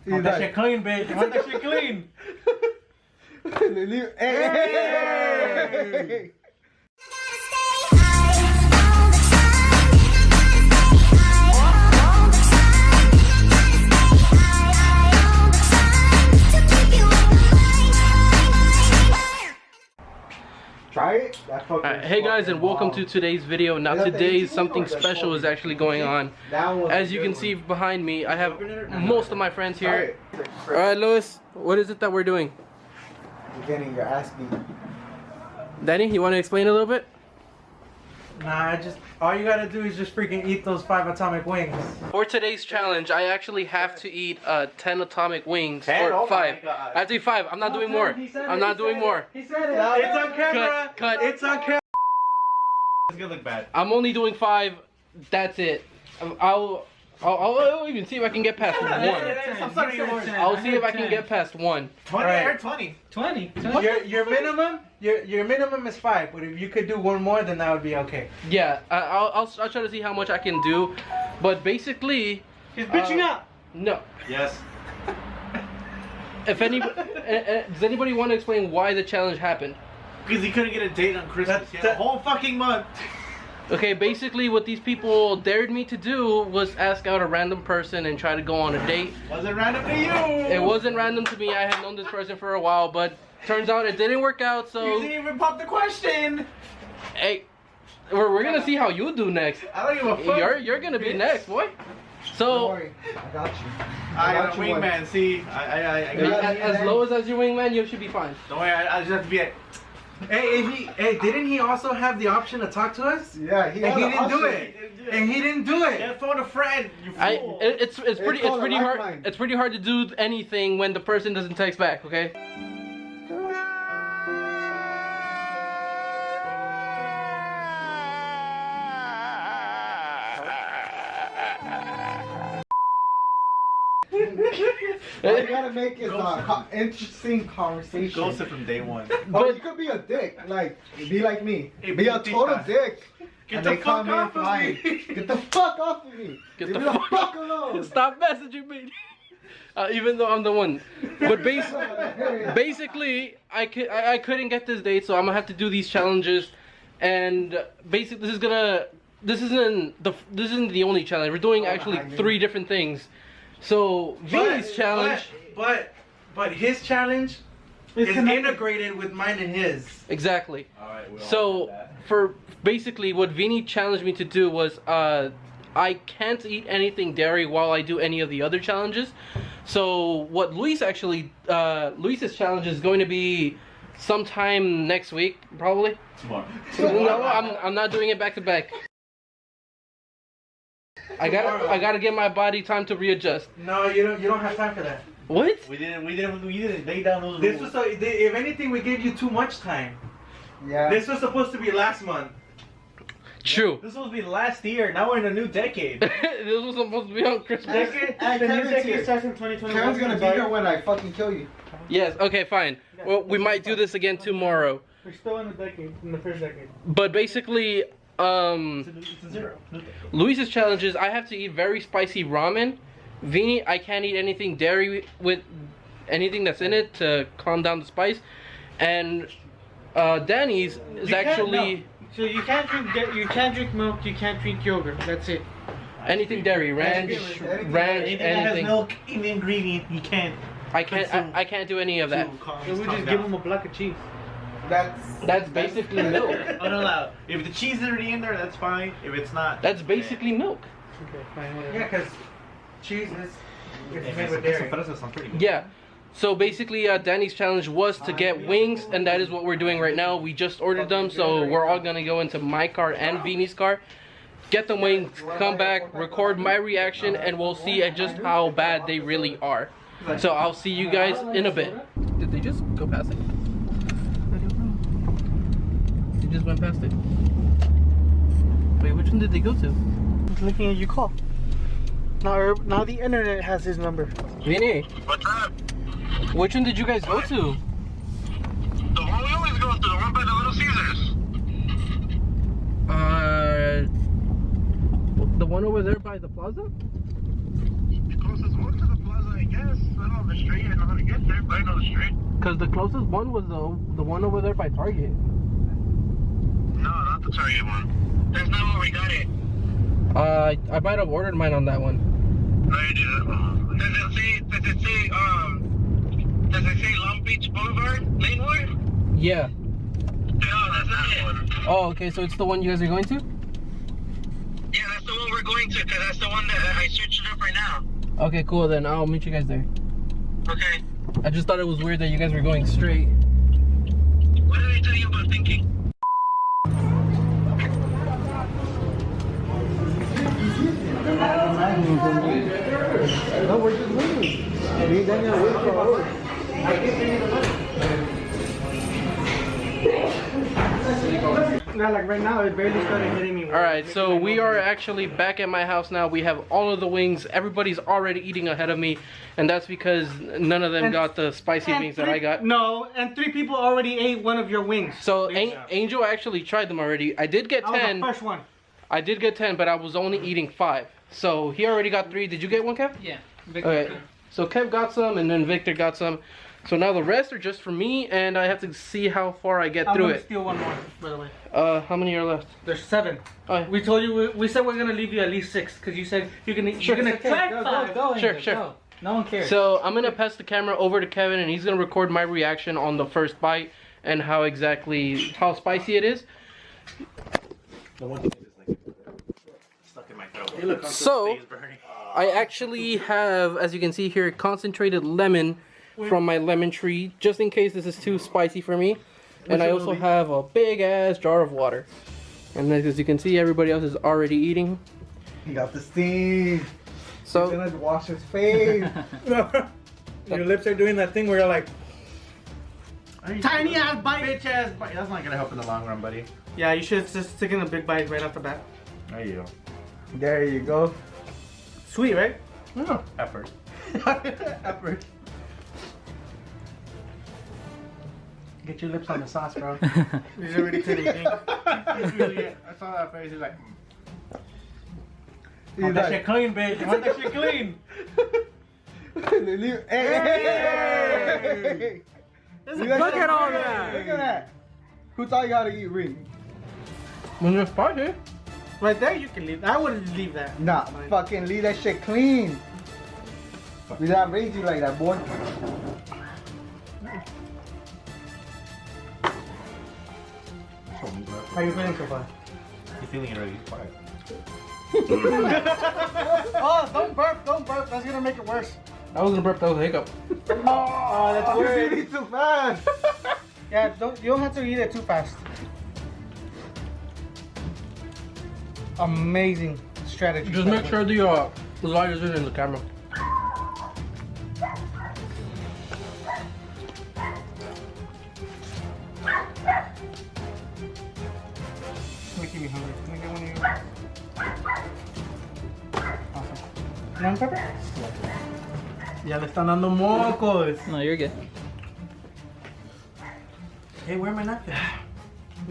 Want that shit clean, bitch. Want that shit clean. Hey! Try it. Hey guys, and welcome to today's video. Now today's something special is actually going on. As you can see behind me, I have most of my friends here. Alright Louis, what is it that we're doing? You're getting your ass beat. Danny, you want to explain a little bit? Nah, all you gotta do is just freaking eat those 5 atomic wings. For today's challenge, I actually have to eat 10 atomic wings. 10? Or Oh 5. my God. I have to eat 5. I'm not doing more. I'm not doing more. He said it. It's on camera. Cut. It's on camera. It's gonna look bad. I'm only doing 5. That's it. I'll even see if I can get past 1. I'm sorry, I'll see if I can get past 1. 20 or 20? 20. Your minimum is 5, but if you could do one more, then that would be okay. Yeah, I'll try to see how much I can do, but basically, He's bitching out. No. Yes. If any, does anybody want to explain why the challenge happened? Because he couldn't get a date on Christmas. He had a whole fucking month. Okay, basically what these people dared me to do was ask out a random person and try to go on a date. Was it random to you? It wasn't random to me. I had known this person for a while, but turns out it didn't work out. So You didn't even pop the question. Hey, we're gonna see how you do next. I don't give a fuck. You're gonna be next, boy. So don't worry, I got you. I got a wingman. See, I as low as your wingman, you should be fine. don't worry. I just have to be a. Hey, didn't he also have the option to talk to us? Yeah, And he didn't do it. And he didn't do it. Yeah, phone a friend. You fool. It's pretty called a hard. lifeline. It's pretty hard to do anything when the person doesn't text back. Okay. All you gotta make is interesting conversation. Ghosted from day one. But you could be a dick, like be like me. Hey, Be a total dick. Get and the they call fuck me off of flying. me. Get the fuck off of me. Get Leave the me fuck alone. Stop messaging me. Even though I'm the one. But basically, I couldn't get this date, so I'm gonna have to do these challenges. And basically, this isn't the only challenge. We're doing actually 3 different things. So V's challenge. But his challenge is integrated with mine and his. Exactly. Alright, we all So did that. for basically what Vinny challenged me to do was I can't eat anything dairy while I do any of the other challenges. So what Luis's challenge is going to be sometime next week, probably. Tomorrow. No, I'm not doing it back to back. I gotta give my body time to readjust. No, you don't have time for that. What? We didn't lay down those This rules. was if anything, we gave you too much time. Yeah. This was supposed to be last month. True. This was supposed to be last year. Now we're in a new decade. This was supposed to be on Christmas. The new decade starts in 2021. Karen's gonna be here when I fucking kill you. Yes. Okay. Fine. Well, we might do this again tomorrow. We're still in the decade, in the first decade. But basically, It's a zero. Luis's challenge is I have to eat very spicy ramen. Vini, I can't eat anything dairy with anything that's in it to calm down the spice. And Danny's is actually So you can't drink milk, you can't drink yogurt. That's it. anything dairy, ranch, Anything that has anything. milk in the ingredient, you can't. I can't do any of that. So we just give him a block of cheese. That's basically milk. Unallowed. If the cheese is already in there, that's fine. If it's not, That's basically milk. Okay, fine, whatever. Yeah, because cheese is made with dairy. Yeah. So basically, Danny's challenge was to get wings, and that is what we're doing right now. We just ordered them, so we're all gonna go into my car and Vini's car, get the wings, come back, record my reaction, and we'll see just how bad they really are. So I'll see you guys in a bit. Did they just go past it? They just went past it. Wait, which one did they go to? I'm looking at your call. Now the internet has his number. Vinny, What's up? which one did you guys go to? The one we always go to, the one by the Little Caesars. The one over there by the plaza? The closest one to the plaza, I guess. end of the street? Cause the closest one was the one over there by Target. No, not the Target one. That's not where we got it. I might have ordered mine on that one. No, you didn't. Does it say Long Beach Boulevard, Lanewood? Yeah. No, that's not it. Oh, okay. So it's the one you guys are going to? Yeah, that's the one we're going to, because that's the one that I searched it up right now. Okay, cool. Then I'll meet you guys there. Okay. I just thought it was weird that you guys were going straight. What did I tell you about thinking? No, we're just waiting. We then gonna wait for ours. Now, like right now, it barely started hitting me. Alright, so we are actually back at my house now. We have all of the wings. Everybody's already eating ahead of me. And that's because none of them got the spicy wings that I got. No, and 3 people already ate one of your wings. So Angel actually tried them already. I did get 10. I was the first one. I did get 10, but I was only eating 5. So he already got 3. Did you get one, Kev? Yeah. Okay. So Kev got some, and then Victor got some. So now the rest are just for me, and I have to see how far I get through I'm gonna it. steal one more, by the way. How many are left? There's 7. Oh, We told you, we said we're gonna leave you at least 6, because you said you're gonna track 5. Sure. No one cares. So I'm gonna pass the camera over to Kevin, and he's gonna record my reaction on the first bite and how spicy it is. The one thing is like stuck in my throat. So I actually have, as you can see here, concentrated lemon from my lemon tree, just in case this is too spicy for me. And I also have a big ass jar of water. And as you can see, everybody else is already eating. He got the steam. So He's gonna wash his face. Your lips are doing that thing where you're like, Tiny ass bite. Bitch ass bite. That's not gonna help in the long run, buddy. yeah, you should just taken a big bite right off the bat. There you go. There you go. Sweet, right? No. Effort. Effort. Get your lips on the sauce, bro. He's already kidding. I saw that face. He's like, Want that shit clean, bitch. Want that shit clean. Hey! Look at all that. Look at that. Who taught you how to eat ring? when you're spicy, Right there, you can leave. I wouldn't leave that. Nah, fucking leave that shit clean. We not raise you like that, boy. How you feeling so far? he's feeling it already. Quiet. Oh, don't burp, don't burp. That's gonna make it worse. I was gonna burp, that was a hiccup. Oh, that's You're weird. eating too fast. Yeah, you don't have to eat it too fast. Amazing strategy. Just make sure the light is in the camera. Making me hungry. Can I get one of you? Awesome. Lemon pepper? Ya le están dando mocos. No, you're good. Hey, where am I not?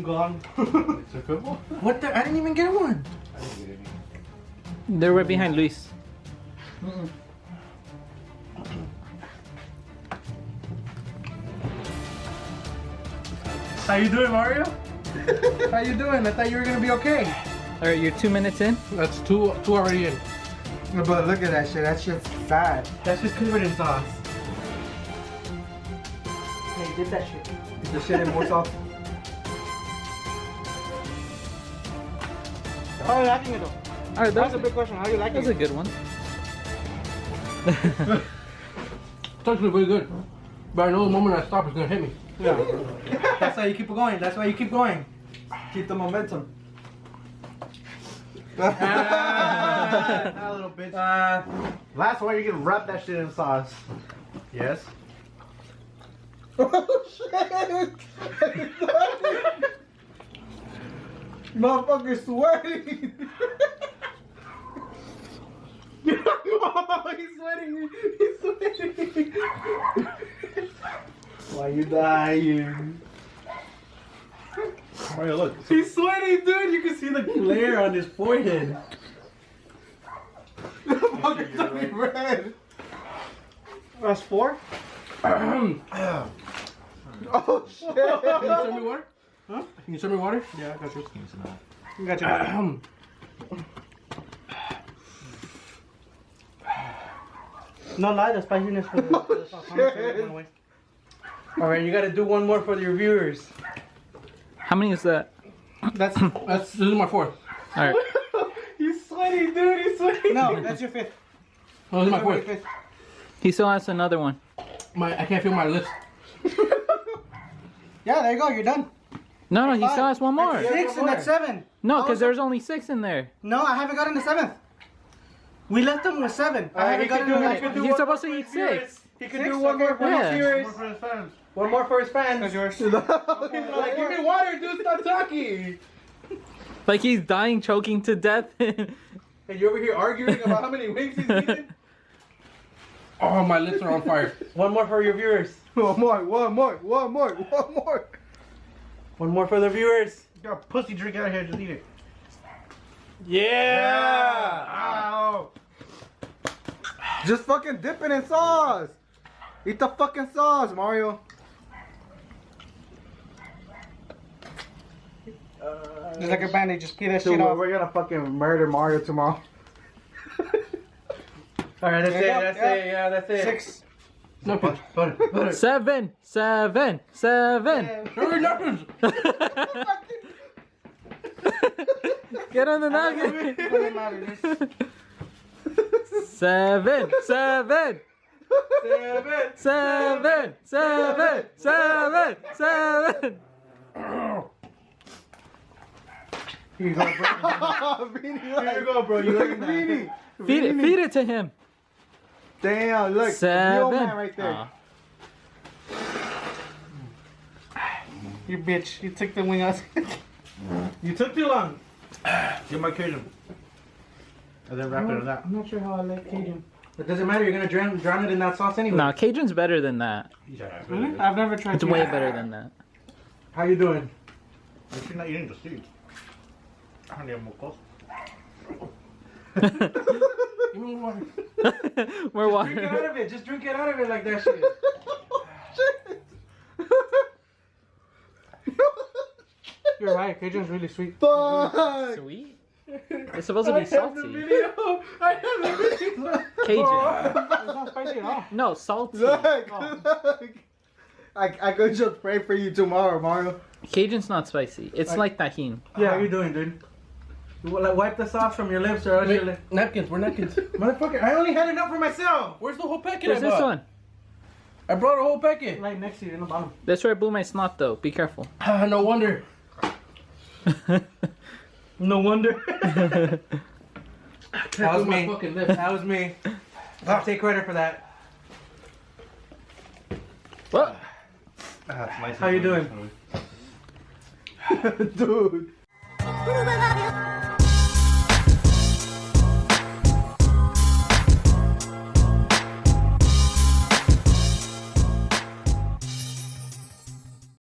Gone. It's a good one. What the? I didn't even get one. I didn't get any. They're right behind Luis. How you doing, Mario? How you doing? I thought you were gonna be okay. All right, you're 2 minutes in. That's two already in. But look at that shit. That shit's sad. That's just covered in sauce. Hey, dip that shit. Is the shit in more sauce? How are you liking it though? All right, That's a big question. How are you liking That's a it? good one. It's actually very good. But I know the moment I stop, it's gonna hit me. Yeah. That's why you keep going. That's why you keep going. Keep the momentum. Ah, little bitch. Last one, you can wrap that shit in sauce. Yes. Oh shit! Motherfucker's sweating. Oh, he's sweating. He's sweating. Why you dying? Mario, look. He's sweating, dude. You can see the glare on his forehead. Motherfucker's turning red. That's 4? Oh shit! Can you serve me water? Huh? Can you serve me water? Yeah, I got you. You got your No lie, the spiciness for the sauce. How much is it? All right, you got to do one more for your viewers. How many is that? This is my fourth. All right. He's sweaty, dude. He's sweaty. No, that's your fifth. Oh, this is my fourth. He still has another one. I can't feel my lips. Yeah, there you go. You're done. No, he still has one more. 6 and that's 7. No, because there's only 6 in there. No, I haven't gotten the 7th. We left them with 7. I haven't gotten the 9th. He's supposed to eat 6. He can do one more for his viewers. For his fans. One more for his fans. That's yours. Like, give me water, dude. Stop talking. Like he's dying, choking to death. And you're over here arguing about how many wings he's eating? Oh, my lips are on fire. One more for your viewers. One more. One more for the viewers. You got a pussy drink out of here, just eat it. Yeah. Ow. Just fucking dip it in sauce. Eat the fucking sauce, Mario. Just like a band-aid, just peel that Dude, shit off. we're gonna fucking murder Mario tomorrow. Alright, that's it, that's it, yeah, that's it. 6. No, butter. 7. Hurry, napkins. Get on the nugget. 7. 7. Here you go, bro. Here you go, bro. You like that. Feed it to him. Damn, look. 7. Real man right there. You bitch. You took the wing out. You took too long. Get my Cajun. And then wrap it in that. I'm not sure how I like Cajun. It doesn't matter. You're going to drown it in that sauce anyway. No, Cajun's better than that. Really? I've never tried It's Cajun. way better than that. How you doing? If you're not eating the seeds. I need more close. Give me water. More Drink it out water. of it. Just drink it out of it like that shit. You're right. Cajun's really sweet. Fuck. Sweet? It's supposed to be salty. I have the video. Cajun. It's not spicy at all. No, salty. Look. I could just pray for you tomorrow, Mario. Cajun's not spicy. It's like tahini. Yeah, how you doing, dude? Like, wipe the sauce from your lips or else your lips. Napkins. Where napkins? Motherfucker, I only had enough for myself. Where's the whole packet Where's I this bought? one? I brought a whole packet. Right next to you in the bottom. That's where I blew my snot though. Be careful. No wonder. No wonder. That was me. Fucking lips. That was me. I'll take credit for that. What? How you doing? Dude. Ooh, I love you.